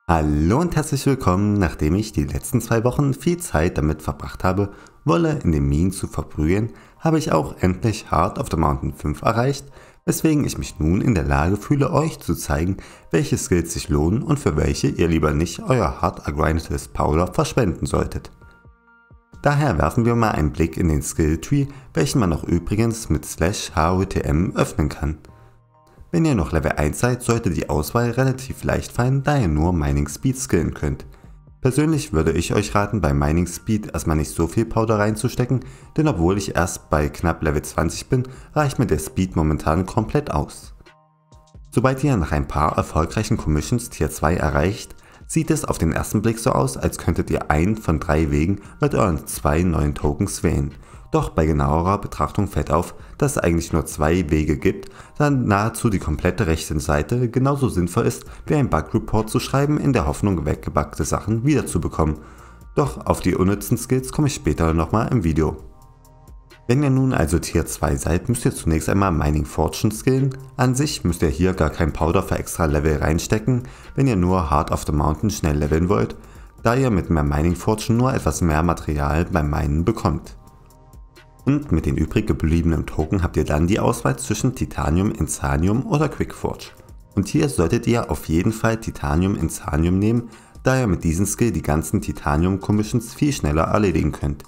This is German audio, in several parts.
Hallo und herzlich willkommen. Nachdem ich die letzten 2 Wochen viel Zeit damit verbracht habe, Wolle in den Minen zu verbrühen, habe ich auch endlich Heart of the Mountain 5 erreicht, weswegen ich mich nun in der Lage fühle, euch zu zeigen, welche Skills sich lohnen und für welche ihr lieber nicht euer hart ergrindetes Powder verschwenden solltet. Daher werfen wir mal einen Blick in den Skill Tree, welchen man auch übrigens mit /HWTM öffnen kann. Wenn ihr noch Level 1 seid, sollte die Auswahl relativ leicht fallen, da ihr nur Mining Speed skillen könnt. Persönlich würde ich euch raten, bei Mining Speed erstmal nicht so viel Powder reinzustecken, denn obwohl ich erst bei knapp Level 20 bin, reicht mir der Speed momentan komplett aus. Sobald ihr nach ein paar erfolgreichen Commissions Tier 2 erreicht, sieht es auf den ersten Blick so aus, als könntet ihr einen von 3 Wegen mit euren 2 neuen Tokens wählen. Doch bei genauerer Betrachtung fällt auf, dass es eigentlich nur 2 Wege gibt, da nahezu die komplette rechte Seite genauso sinnvoll ist, wie ein Bug-Report zu schreiben, in der Hoffnung, weggebuggte Sachen wiederzubekommen. Doch auf die unnützen Skills komme ich später nochmal im Video. Wenn ihr nun also Tier 2 seid, müsst ihr zunächst einmal Mining Fortune skillen. An sich müsst ihr hier gar kein Powder für extra Level reinstecken, wenn ihr nur Heart of the Mountain schnell leveln wollt, da ihr mit mehr Mining Fortune nur etwas mehr Material beim Minen bekommt. Und mit den übrig gebliebenen Token habt ihr dann die Auswahl zwischen Titanium, Insanium oder Quickforge. Und hier solltet ihr auf jeden Fall Titanium, Insanium nehmen, da ihr mit diesem Skill die ganzen Titanium Commissions viel schneller erledigen könnt.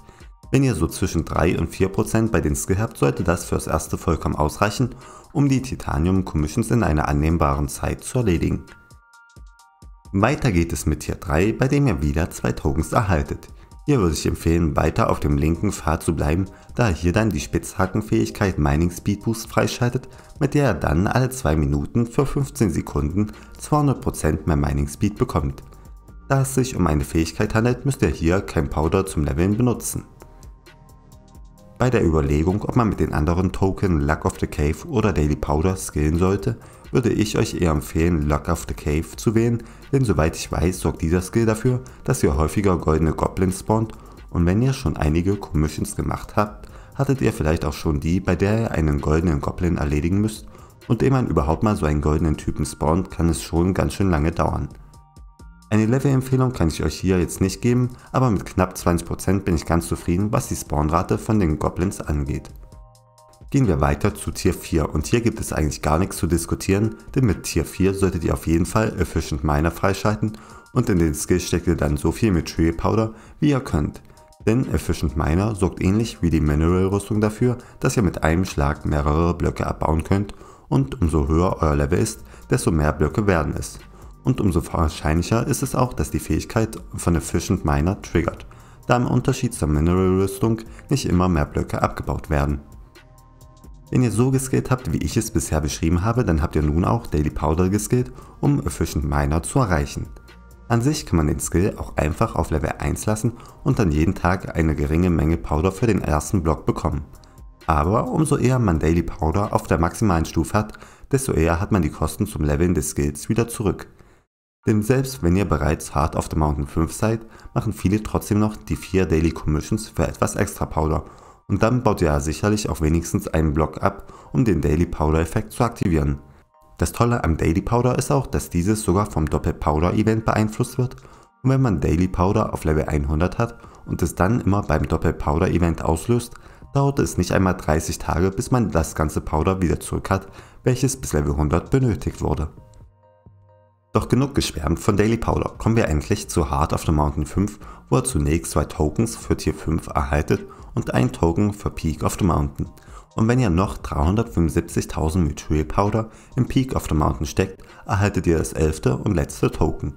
Wenn ihr so zwischen 3 und 4% bei den Skill habt, sollte das fürs erste vollkommen ausreichen, um die Titanium Commissions in einer annehmbaren Zeit zu erledigen. Weiter geht es mit Tier 3, bei dem ihr wieder 2 Tokens erhaltet. Hier würde ich empfehlen, weiter auf dem linken Pfad zu bleiben, da hier dann die Spitzhackenfähigkeit Mining Speed Boost freischaltet, mit der er dann alle 2 Minuten für 15 Sekunden 200% mehr Mining Speed bekommt. Da es sich um eine Fähigkeit handelt, müsst ihr hier kein Powder zum Leveln benutzen. Bei der Überlegung, ob man mit den anderen Token Luck of the Cave oder Daily Powder skillen sollte, würde ich euch eher empfehlen, Luck of the Cave zu wählen, denn soweit ich weiß, sorgt dieser Skill dafür, dass ihr häufiger goldene Goblins spawnt, und wenn ihr schon einige Commissions gemacht habt, hattet ihr vielleicht auch schon die, bei der ihr einen goldenen Goblin erledigen müsst, und ehe man überhaupt mal so einen goldenen Typen spawnt, kann es schon ganz schön lange dauern. Eine Level-Empfehlung kann ich euch hier jetzt nicht geben, aber mit knapp 20% bin ich ganz zufrieden, was die Spawnrate von den Goblins angeht. Gehen wir weiter zu Tier 4 und hier gibt es eigentlich gar nichts zu diskutieren, denn mit Tier 4 solltet ihr auf jeden Fall Efficient Miner freischalten und in den Skill steckt ihr dann so viel Material Powder wie ihr könnt. Denn Efficient Miner sorgt ähnlich wie die Mineral Rüstung dafür, dass ihr mit einem Schlag mehrere Blöcke abbauen könnt und umso höher euer Level ist, desto mehr Blöcke werden es. Und umso wahrscheinlicher ist es auch, dass die Fähigkeit von Efficient Miner triggert, da im Unterschied zur Mineral Rüstung nicht immer mehr Blöcke abgebaut werden. Wenn ihr so geskillt habt, wie ich es bisher beschrieben habe, dann habt ihr nun auch Daily Powder geskillt, um Efficient Miner zu erreichen. An sich kann man den Skill auch einfach auf Level 1 lassen und dann jeden Tag eine geringe Menge Powder für den ersten Block bekommen. Aber umso eher man Daily Powder auf der maximalen Stufe hat, desto eher hat man die Kosten zum Leveln des Skills wieder zurück. Denn selbst wenn ihr bereits Heart of the Mountain 5 seid, machen viele trotzdem noch die 4 Daily Commissions für etwas extra Powder. Und dann baut ihr ja sicherlich auch wenigstens einen Block ab, um den Daily Powder Effekt zu aktivieren. Das Tolle am Daily Powder ist auch, dass dieses sogar vom Doppel Powder Event beeinflusst wird, und wenn man Daily Powder auf Level 100 hat und es dann immer beim Doppel Powder Event auslöst, dauert es nicht einmal 30 Tage, bis man das ganze Powder wieder zurück hat, welches bis Level 100 benötigt wurde. Doch genug geschwärmt von Daily Powder, kommen wir endlich zu Heart of the Mountain 5, wo ihr zunächst 2 Tokens für Tier 5 erhaltet und 1 Token für Peak of the Mountain. Und wenn ihr noch 375.000 Material Powder im Peak of the Mountain steckt, erhaltet ihr das 11. und letzte Token.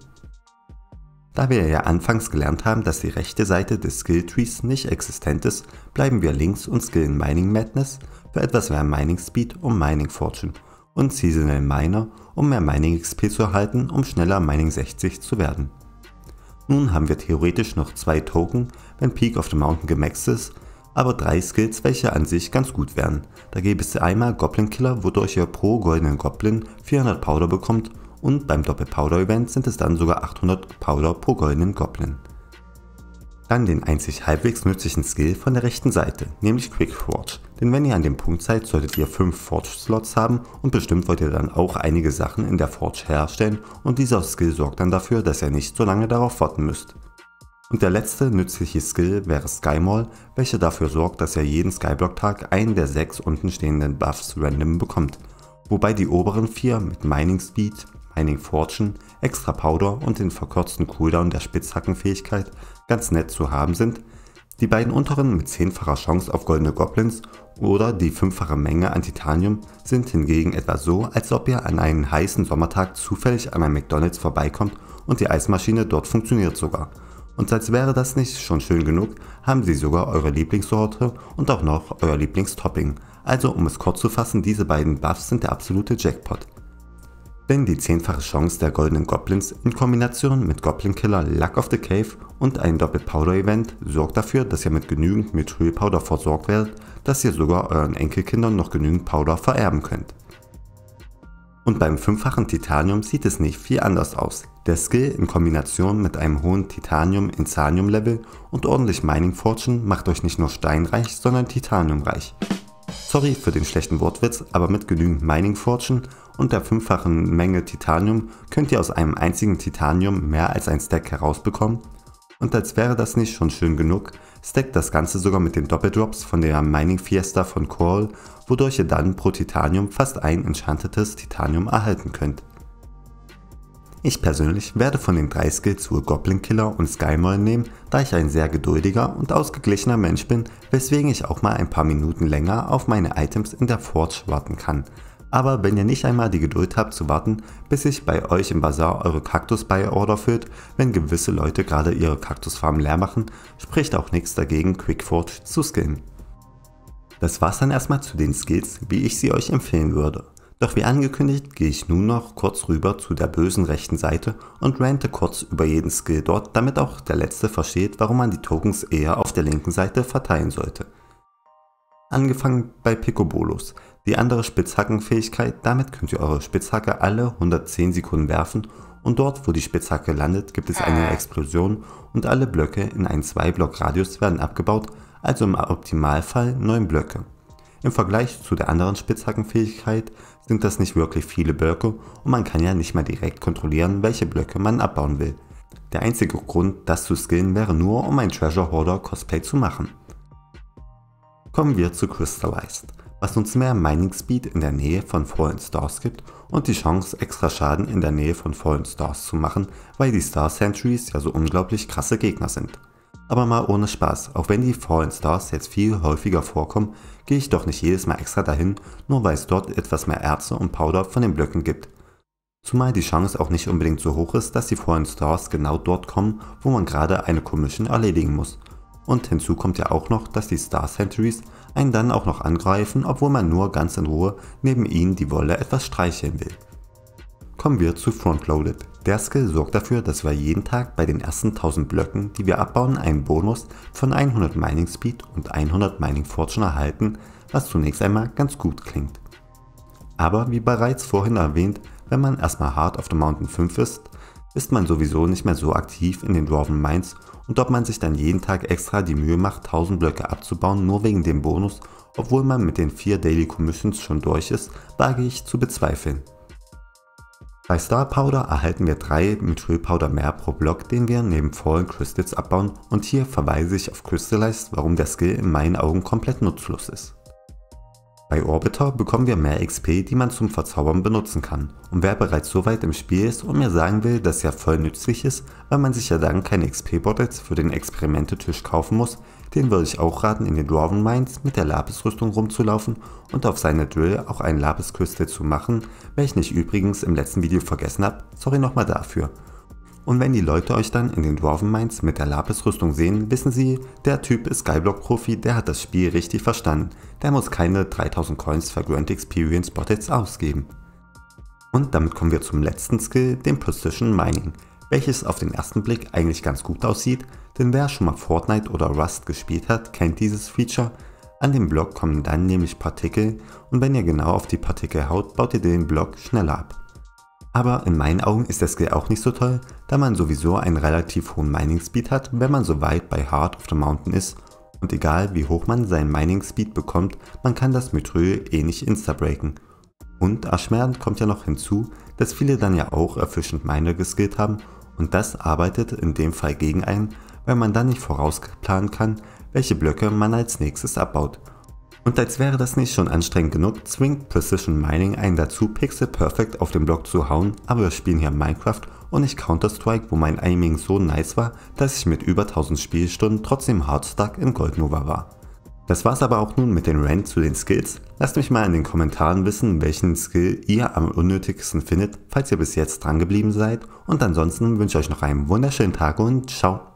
Da wir ja anfangs gelernt haben, dass die rechte Seite des Skill Trees nicht existent ist, bleiben wir links und skillen Mining Madness für etwas mehr Mining Speed und Mining Fortune und Seasonal Miner, um mehr Mining XP zu erhalten, um schneller Mining 60 zu werden. Nun haben wir theoretisch noch 2 Token, wenn Peak of the Mountain gemaxt ist, aber 3 Skills, welche an sich ganz gut wären. Da gäbe es einmal Goblin Killer, wodurch ihr pro goldenen Goblin 400 Powder bekommt, und beim Doppel Powder Event sind es dann sogar 800 Powder pro goldenen Goblin. Dann den einzig halbwegs nützlichen Skill von der rechten Seite, nämlich Quick Forge. Denn wenn ihr an dem Punkt seid, solltet ihr 5 Forge-Slots haben und bestimmt wollt ihr dann auch einige Sachen in der Forge herstellen und dieser Skill sorgt dann dafür, dass ihr nicht so lange darauf warten müsst. Und der letzte nützliche Skill wäre Skymall, welcher dafür sorgt, dass ihr jeden Skyblock-Tag einen der 6 unten stehenden Buffs random bekommt. Wobei die oberen 4 mit Mining Speed, Mining Fortune, Extra Powder und den verkürzten Cooldown der Spitzhackenfähigkeit ganz nett zu haben sind, die beiden unteren mit 10-facher Chance auf goldene Goblins oder die 5-fache Menge an Titanium sind hingegen etwa so, als ob ihr an einem heißen Sommertag zufällig an einem McDonald's vorbeikommt und die Eismaschine dort funktioniert sogar. Und als wäre das nicht schon schön genug, haben sie sogar eure Lieblingssorte und auch noch euer Lieblingstopping. Also um es kurz zu fassen, diese beiden Buffs sind der absolute Jackpot. Denn die 10-fache Chance der goldenen Goblins in Kombination mit Goblin Killer Luck of the Cave und ein Doppel-Powder-Event sorgt dafür, dass ihr mit genügend Mithril-Powder versorgt werdet, dass ihr sogar euren Enkelkindern noch genügend Powder vererben könnt. Und beim 5-fachen Titanium sieht es nicht viel anders aus. Der Skill in Kombination mit einem hohen Titanium-Insanium-Level und ordentlich Mining Fortune macht euch nicht nur steinreich, sondern titaniumreich. Sorry für den schlechten Wortwitz, aber mit genügend Mining Fortune und der 5-fachen Menge Titanium könnt ihr aus einem einzigen Titanium mehr als ein Stack herausbekommen. Und als wäre das nicht schon schön genug, stackt das Ganze sogar mit den Doppeldrops von der Mining Fiesta von Coral, wodurch ihr dann pro Titanium fast ein enchantetes Titanium erhalten könnt. Ich persönlich werde von den 3 Skills wohl Goblin Killer und Skymall nehmen, da ich ein sehr geduldiger und ausgeglichener Mensch bin, weswegen ich auch mal ein paar Minuten länger auf meine Items in der Forge warten kann. Aber wenn ihr nicht einmal die Geduld habt zu warten, bis sich bei euch im Bazar eure Kaktus-Buy-Order füllt, wenn gewisse Leute gerade ihre Kaktusfarmen leer machen, spricht auch nichts dagegen, Quick Forge zu skillen. Das war's dann erstmal zu den Skills, wie ich sie euch empfehlen würde. Doch wie angekündigt gehe ich nun noch kurz rüber zu der bösen rechten Seite und rante kurz über jeden Skill dort, damit auch der Letzte versteht, warum man die Tokens eher auf der linken Seite verteilen sollte. Angefangen bei Picobolos, die andere Spitzhackenfähigkeit, damit könnt ihr eure Spitzhacke alle 110 Sekunden werfen und dort wo die Spitzhacke landet gibt es eine Explosion und alle Blöcke in einen 2-Block-Radius werden abgebaut, also im Optimalfall 9 Blöcke. Im Vergleich zu der anderen Spitzhackenfähigkeit sind das nicht wirklich viele Blöcke und man kann ja nicht mal direkt kontrollieren, welche Blöcke man abbauen will. Der einzige Grund, das zu skillen, wäre nur, um ein Treasure Hoarder Cosplay zu machen. Kommen wir zu Crystallized, was uns mehr Mining Speed in der Nähe von Fallen Stars gibt und die Chance, extra Schaden in der Nähe von Fallen Stars zu machen, weil die Star Sentries ja so unglaublich krasse Gegner sind. Aber mal ohne Spaß, auch wenn die Fallen Stars jetzt viel häufiger vorkommen, gehe ich doch nicht jedes Mal extra dahin, nur weil es dort etwas mehr Erze und Powder von den Blöcken gibt. Zumal die Chance auch nicht unbedingt so hoch ist, dass die Fallen Stars genau dort kommen, wo man gerade eine Commission erledigen muss. Und hinzu kommt ja auch noch, dass die Star Sentries einen dann auch noch angreifen, obwohl man nur ganz in Ruhe neben ihnen die Wolle etwas streicheln will. Kommen wir zu Frontloaded. Der Skill sorgt dafür, dass wir jeden Tag bei den ersten 1000 Blöcken, die wir abbauen, einen Bonus von 100 Mining Speed und 100 Mining Fortune erhalten, was zunächst einmal ganz gut klingt. Aber wie bereits vorhin erwähnt, wenn man erstmal hart auf der Mountain 5 ist man sowieso nicht mehr so aktiv in den Dwarven Mines und ob man sich dann jeden Tag extra die Mühe macht, 1000 Blöcke abzubauen, nur wegen dem Bonus, obwohl man mit den 4 Daily Commissions schon durch ist, wage ich zu bezweifeln. Bei Star Powder erhalten wir 3 Mithril Powder mehr pro Block, den wir neben Fallen Crystals abbauen und hier verweise ich auf Crystallized, warum der Skill in meinen Augen komplett nutzlos ist. Bei Orbiter bekommen wir mehr XP, die man zum Verzaubern benutzen kann. Und wer bereits so weit im Spiel ist und mir sagen will, dass ja voll nützlich ist, weil man sich ja dann keine XP-Bottles für den Experimentetisch kaufen muss, den würde ich auch raten, in den Dwarven Mines mit der Lapis-Rüstung rumzulaufen und auf seine Drill auch einen Lapis-Crystal zu machen, welchen ich übrigens im letzten Video vergessen habe, sorry nochmal dafür. Und wenn die Leute euch dann in den Dwarven Mines mit der Lapis-Rüstung sehen, wissen sie, der Typ ist Skyblock-Profi, der hat das Spiel richtig verstanden. Der muss keine 3000 Coins für Grand Experience Bottles ausgeben. Und damit kommen wir zum letzten Skill, dem Precision Mining, welches auf den ersten Blick eigentlich ganz gut aussieht, denn wer schon mal Fortnite oder Rust gespielt hat, kennt dieses Feature. An dem Block kommen dann nämlich Partikel und wenn ihr genau auf die Partikel haut, baut ihr den Block schneller ab. Aber in meinen Augen ist der Skill auch nicht so toll, da man sowieso einen relativ hohen Mining Speed hat, wenn man so weit bei Heart of the Mountain ist, und egal wie hoch man seinen Mining Speed bekommt, man kann das Mithril eh nicht instabreaken. Und erschwerend kommt ja noch hinzu, dass viele dann ja auch Efficient Miner geskillt haben und das arbeitet in dem Fall gegen einen, weil man dann nicht vorausplanen kann, welche Blöcke man als nächstes abbaut. Und als wäre das nicht schon anstrengend genug, zwingt Precision Mining einen dazu, Pixel Perfect auf den Block zu hauen, aber wir spielen hier Minecraft und nicht Counter-Strike, wo mein Aiming so nice war, dass ich mit über 1000 Spielstunden trotzdem hardstuck in Goldnova war. Das war's aber auch nun mit den Rant zu den Skills. Lasst mich mal in den Kommentaren wissen, welchen Skill ihr am unnötigsten findet, falls ihr bis jetzt dran geblieben seid, und ansonsten wünsche ich euch noch einen wunderschönen Tag und ciao!